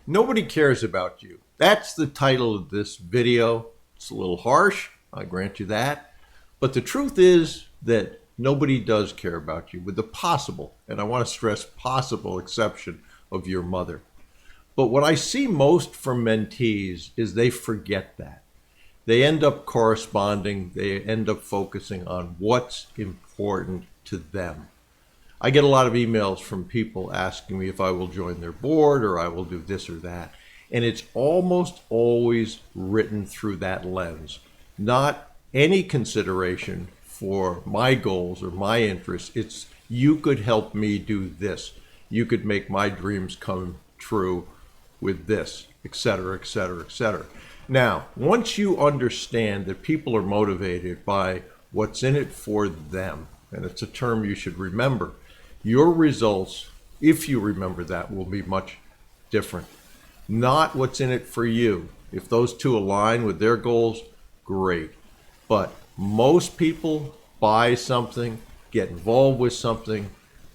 Nobody cares about you. That's the title of this video. It's a little harsh, I grant you that. But the truth is that nobody does care about you, with the possible, and I want to stress possible exception of your mother. But what I see most from mentees is they forget that. They end up corresponding, they end up focusing on what's important to them. I get a lot of emails from people asking me if I will join their board or I will do this or that. And it's almost always written through that lens, not any consideration for my goals or my interests. It's you could help me do this. You could make my dreams come true with this, et cetera, et cetera, et cetera. Now, once you understand that people are motivated by what's in it for them, and it's a term you should remember, your results, if you remember that, will be much different. Not what's in it for you. If those two align with their goals, great. But most people buy something, get involved with something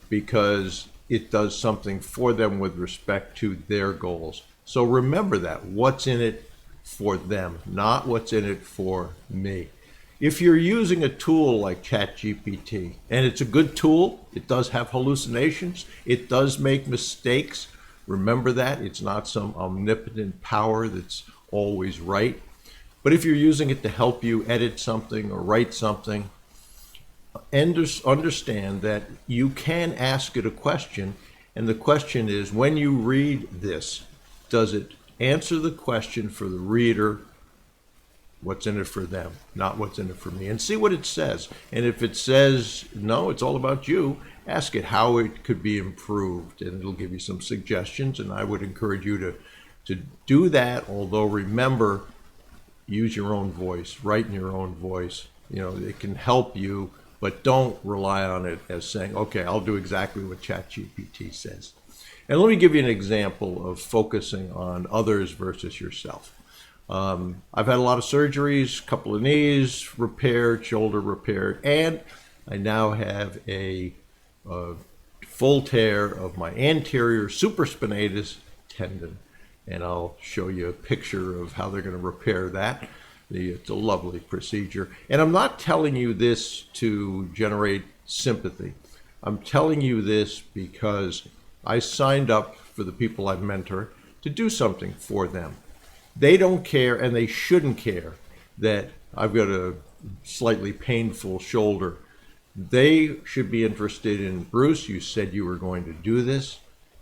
because it does something for them with respect to their goals. So remember that. What's in it for them, not what's in it for me. If you're using a tool like ChatGPT, and it's a good tool, it does have hallucinations, it does make mistakes. Remember that. It's not some omnipotent power that's always right. But if you're using it to help you edit something or write something, understand that you can ask it a question, and the question is, when you read this, does it answer the question for the reader, what's in it for them, not what's in it for me? And see what it says. And if it says, no, it's all about you, ask it how it could be improved, and it'll give you some suggestions. And I would encourage you to do that, although remember, use your own voice, write in your own voice. You know, it can help you, but don't rely on it as saying, okay, I'll do exactly what ChatGPT says. And let me give you an example of focusing on others versus yourself. I've had a lot of surgeries, a couple of knees repaired, shoulder repaired, and I now have a full tear of my anterior supraspinatus tendon. And I'll show you a picture of how they're going to repair that. It's a lovely procedure. And I'm not telling you this to generate sympathy. I'm telling you this because I signed up for the people I mentor to do something for them. They don't care, and they shouldn't care, that I've got a slightly painful shoulder. They should be interested in, Bruce, you said you were going to do this,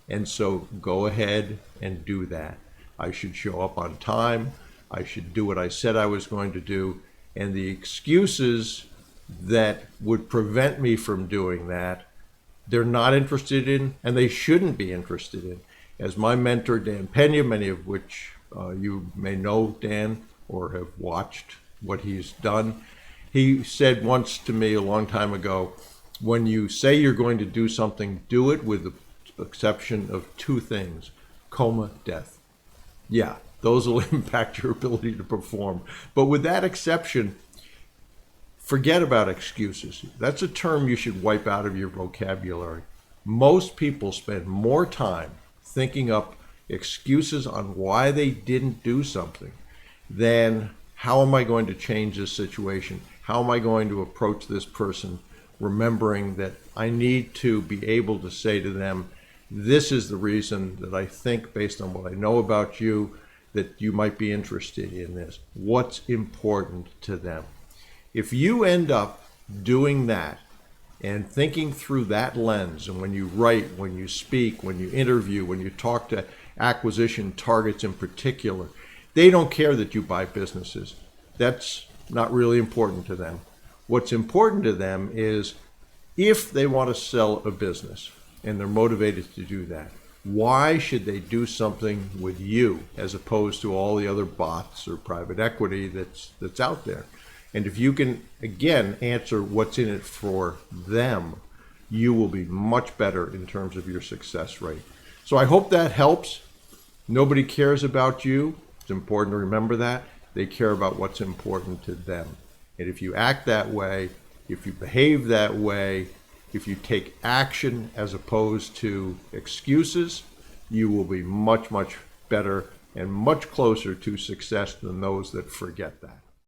and so go ahead and do that. I should show up on time. I should do what I said I was going to do. And the excuses that would prevent me from doing that, they're not interested in, and they shouldn't be interested in. As my mentor, Dan Pena, many of which you may know Dan or have watched what he's done, he said once to me a long time ago, when you say you're going to do something, do it with the exception of two things: coma, death. Yeah, those will impact your ability to perform. But with that exception, forget about excuses. That's a term you should wipe out of your vocabulary. Most people spend more time thinking up excuses on why they didn't do something than how am I going to change this situation? How am I going to approach this person? Remembering that I need to be able to say to them, this is the reason that I think, based on what I know about you, that you might be interested in this. What's important to them? If you end up doing that and thinking through that lens, and when you write, when you speak, when you interview, when you talk to acquisition targets in particular, they don't care that you buy businesses. That's not really important to them. What's important to them is if they want to sell a business and they're motivated to do that, why should they do something with you as opposed to all the other bots or private equity that's out there? And if you can, again, answer what's in it for them, you will be much better in terms of your success rate. So I hope that helps. Nobody cares about you. It's important to remember that. They care about what's important to them. And if you act that way, if you behave that way, if you take action as opposed to excuses, you will be much, much better and much closer to success than those that forget that.